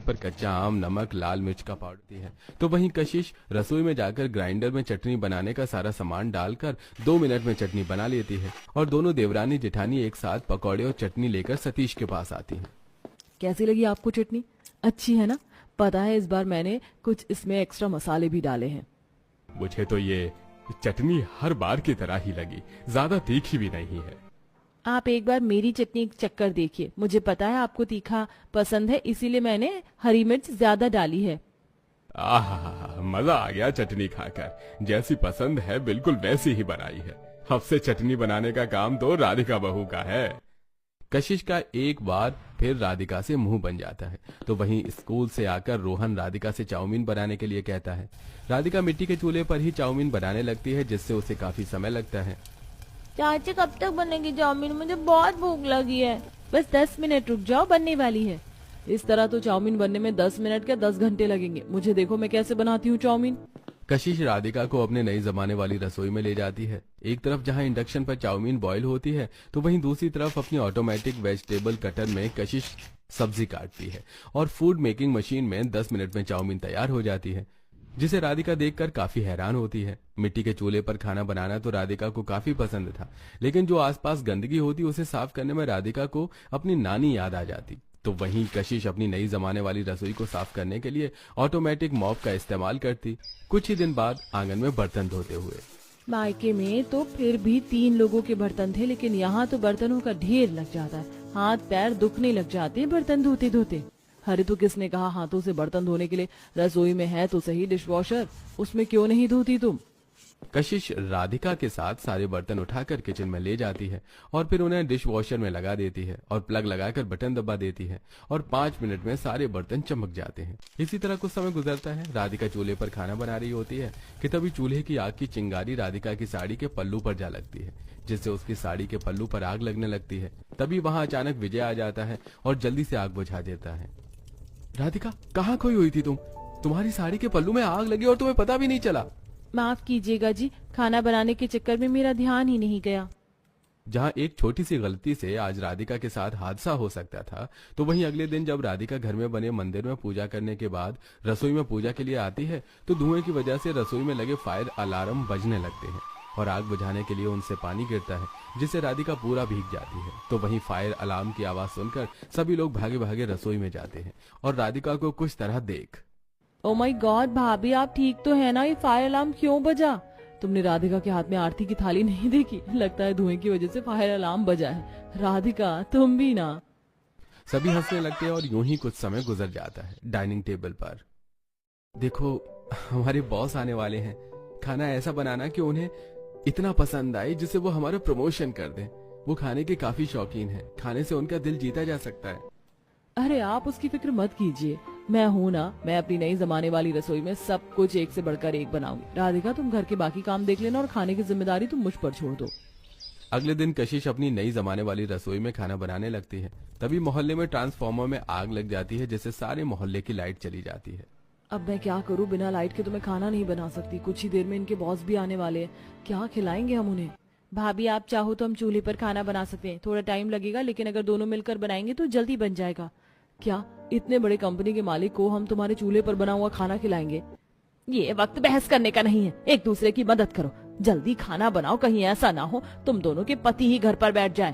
पर कच्चा आम, नमक, लाल मिर्च का पाउडर है। तो वहीं कशिश रसोई में जाकर ग्राइंडर में चटनी बनाने का सारा सामान डालकर 2 मिनट में चटनी बना लेती है और दोनों देवरानी जेठानी एक साथ पकौड़े और चटनी लेकर सतीश के पास आती हैं। कैसी लगी आपको चटनी? अच्छी है ना? पता है इस बार मैंने कुछ इसमें एक्स्ट्रा मसाले भी डाले हैं। मुझे तो ये चटनी हर बार की तरह ही लगी, ज्यादा तीखी भी नहीं है। आप एक बार मेरी चटनी चक्कर देखिए, मुझे पता है आपको तीखा पसंद है, इसीलिए मैंने हरी मिर्च ज्यादा डाली है। आहा, मजा आ गया चटनी खाकर। जैसी पसंद है बिल्कुल वैसी ही बनाई है। अब से चटनी बनाने का काम तो राधिका बहू का है। कशिश का एक बार फिर राधिका से मुंह बन जाता है। तो वहीं स्कूल से आकर रोहन राधिका से चाउमीन बनाने के लिए कहता है। राधिका मिट्टी के चूल्हे पर ही चाउमीन बनाने लगती है, जिससे उसे काफी समय लगता है। चाची कब तक बनेगी चाउमीन? मुझे बहुत भूख लगी है। बस 10 मिनट रुक जाओ, बनने वाली है। इस तरह तो चाउमीन बनने में 10 मिनट क्या 10 घंटे लगेंगे। मुझे देखो मैं कैसे बनाती हूँ चाउमीन। कशिश राधिका को अपने नई जमाने वाली रसोई में ले जाती है। एक तरफ जहां इंडक्शन पर चाउमीन बॉईल होती है, तो वहीं दूसरी तरफ अपनी ऑटोमेटिक वेजिटेबल कटर में कशिश सब्जी काटती है और फूड मेकिंग मशीन में 10 मिनट में चाउमीन तैयार हो जाती है, जिसे राधिका देखकर काफी हैरान होती है। मिट्टी के चूल्हे पर खाना बनाना तो राधिका को काफी पसंद था, लेकिन जो आसपास गंदगी होती उसे साफ करने में राधिका को अपनी नानी याद आ जाती। तो वहीं कशिश अपनी नई जमाने वाली रसोई को साफ करने के लिए ऑटोमेटिक मॉप का इस्तेमाल करती। कुछ ही दिन बाद आंगन में बर्तन धोते हुए। मायके में तो फिर भी 3 लोगों के बर्तन थे, लेकिन यहाँ तो बर्तनों का ढेर लग जाता है। हाथ पैर दुखने लग जाते हैं बर्तन धोते धोते। अरे तो किसने कहा हाथों से बर्तन धोने के लिए? रसोई में है तो सही डिशवॉशर, उसमें क्यों नहीं धोती तुम? कशिश राधिका के साथ सारे बर्तन उठाकर किचन में ले जाती है और फिर उन्हें डिश वॉशर में लगा देती है और प्लग लगाकर बटन दबा देती है और 5 मिनट में सारे बर्तन चमक जाते हैं। इसी तरह कुछ समय गुजरता है। राधिका चूल्हे पर खाना बना रही होती है कि तभी चूल्हे की आग की चिंगारी राधिका की साड़ी के पल्लू पर जा लगती है, जिससे उसकी साड़ी के पल्लू पर आग लगने लगती है। तभी वहां अचानक विजय आ जाता है और जल्दी से आग बुझा देता है। राधिका, कहाँ खोई हुई थी तुम? तुम्हारी साड़ी के पल्लू में आग लगी और तुम्हें पता भी नहीं चला। माफ कीजिएगा जी, खाना बनाने के चक्कर में मेरा ध्यान ही नहीं गया। जहां एक छोटी सी गलती से आज राधिका के साथ हादसा हो सकता था, तो वहीं अगले दिन जब राधिका घर में बने मंदिर में पूजा करने के बाद रसोई में पूजा के लिए आती है, तो धुएं की वजह से रसोई में लगे फायर अलार्म बजने लगते हैं और आग बुझाने के लिए उनसे पानी गिरता है, जिससे राधिका पूरा भीग जाती है। तो वहीं फायर अलार्म की आवाज सुनकर सभी लोग भागे भागे रसोई में जाते हैं और राधिका को कुछ तरह देख। ओ माय गॉड भाभी, आप ठीक तो है ना? ये फायर अलार्म क्यों बजा? तुमने राधिका के हाथ में आरती की थाली नहीं देखी? लगता है धुएं की वजह से फायर अलार्म बजा है। राधिका तुम भी ना। सभी हंसने लगते हैं और यूं ही कुछ समय गुजर जाता है। डाइनिंग टेबल पर देखो, हमारे बॉस आने वाले हैं। खाना ऐसा बनाना कि उन्हें इतना पसंद आए जिससे वो हमारा प्रमोशन कर दें। वो खाने के काफी शौकीन है, खाने से उनका दिल जीता जा सकता है। अरे आप उसकी फिक्र मत कीजिए, मैं हूँ ना। मैं अपनी नई जमाने वाली रसोई में सब कुछ एक से बढ़कर एक बनाऊंगी। राधिका तुम घर के बाकी काम देख लेना और खाने की जिम्मेदारी तुम मुझ पर छोड़ दो। अगले दिन कशिश अपनी नई जमाने वाली रसोई में खाना बनाने लगती है। तभी मोहल्ले में ट्रांसफार्मर में आग लग जाती है, जिससे सारे मोहल्ले की लाइट चली जाती है। अब मैं क्या करूँ? बिना लाइट के तो मैं खाना नहीं बना सकती। कुछ ही देर में इनके बॉस भी आने वाले हैं। क्या खिलाएंगे हम उन्हें? भाभी आप चाहो तो हम चूल्हे पर खाना बना सकते हैं। थोड़ा टाइम लगेगा, लेकिन अगर दोनों मिलकर बनाएंगे तो जल्दी बन जाएगा। क्या इतने बड़े कंपनी के मालिक को हम तुम्हारे चूल्हे पर बना हुआ खाना खिलाएंगे? ये वक्त बहस करने का नहीं है, एक दूसरे की मदद करो। जल्दी खाना बनाओ, कहीं ऐसा ना हो तुम दोनों के पति ही घर पर बैठ जाएं।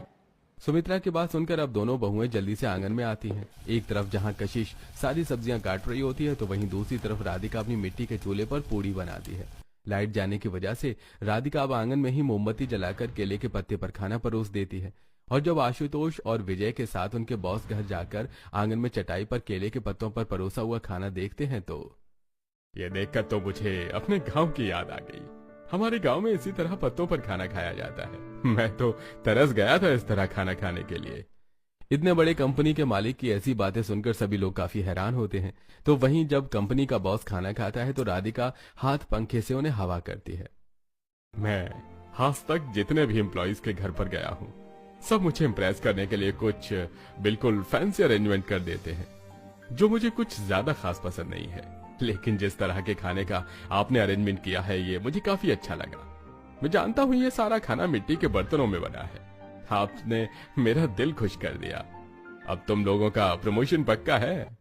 सुमित्रा की बात सुनकर अब दोनों बहुएं जल्दी से आंगन में आती हैं। एक तरफ जहां कशिश सारी सब्जियां काट रही होती है, तो वहीं दूसरी तरफ राधिका अपनी मिट्टी के चूल्हे पर पूड़ी बनाती है। लाइट जाने की वजह से राधिका अब आंगन में ही मोमबत्ती जलाकर केले के पत्ते पर खाना परोस देती है। और जब आशुतोष और विजय के साथ उनके बॉस घर जाकर आंगन में चटाई पर केले के पत्तों पर परोसा हुआ खाना देखते हैं, तो ये देखकर तो मुझे अपने गांव की याद आ गई। हमारे गांव में इसी तरह पत्तों पर खाना खाया जाता है। मैं तो तरस गया था इस तरह खाना खाने के लिए। इतने बड़े कंपनी के मालिक की ऐसी बातें सुनकर सभी लोग काफी हैरान होते हैं। तो वहीं जब कंपनी का बॉस खाना खाता है, तो राधिका हाथ पंखे से उन्हें हवा करती है। मैं आज तक जितने भी एम्प्लॉइज के घर पर गया हूँ, सब मुझे इम्प्रेस करने के लिए कुछ बिल्कुल फैंसी अरेंजमेंट कर देते हैं, जो मुझे कुछ ज्यादा खास पसंद नहीं है। लेकिन जिस तरह के खाने का आपने अरेंजमेंट किया है, ये मुझे काफी अच्छा लगा। मैं जानता हूँ ये सारा खाना मिट्टी के बर्तनों में बना है। आपने मेरा दिल खुश कर दिया। अब तुम लोगों का प्रमोशन पक्का है।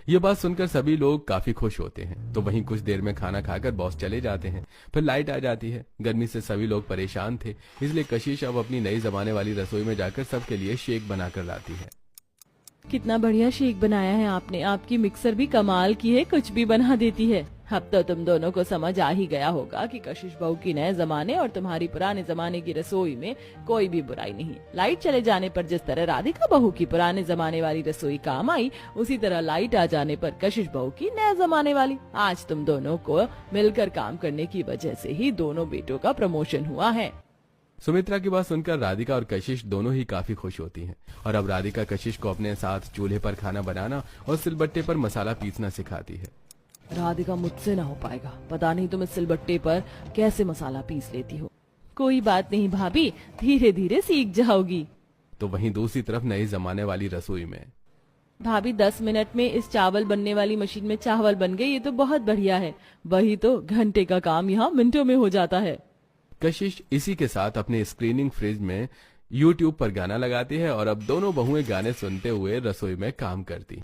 ये बात सुनकर सभी लोग काफी खुश होते हैं। तो वहीं कुछ देर में खाना खाकर बॉस चले जाते हैं। फिर लाइट आ जाती है। गर्मी से सभी लोग परेशान थे, इसलिए कशिश अब अपनी नई जमाने वाली रसोई में जाकर सबके लिए शेक बनाकर लाती है। कितना बढ़िया शेक बनाया है आपने। आपकी मिक्सर भी कमाल की है, कुछ भी बना देती है। अब तो तुम दोनों को समझ आ ही गया होगा कि कशिश बहू की नए जमाने और तुम्हारी पुराने जमाने की रसोई में कोई भी बुराई नहीं। लाइट चले जाने पर जिस तरह राधिका बहू की पुराने जमाने वाली रसोई काम आई, उसी तरह लाइट आ जाने पर कशिश बहू की नए जमाने वाली। आज तुम दोनों को मिलकर काम करने की वजह से ही दोनों बेटों का प्रमोशन हुआ है। सुमित्रा की बात सुनकर राधिका और कशिश दोनों ही काफी खुश होती हैं और अब राधिका कशिश को अपने साथ चूल्हे पर खाना बनाना और सिलबट्टे पर मसाला पीसना सिखाती है। राधिका, मुझसे ना हो पाएगा। पता नहीं तुम इस सिलबट्टे पर कैसे मसाला पीस लेती हो। कोई बात नहीं भाभी, धीरे धीरे सीख जाओगी। तो वहीं दूसरी तरफ नई जमाने वाली रसोई में भाभी 10 मिनट में इस चावल बनने वाली मशीन में चावल बन गए, ये तो बहुत बढ़िया है। वही तो घंटे का काम यहाँ मिनटों में हो जाता है। कशिश इसी के साथ अपने स्क्रीनिंग फ्रिज में YouTube पर गाना लगाती है और अब दोनों बहुएं गाने सुनते हुए रसोई में काम करती हैं।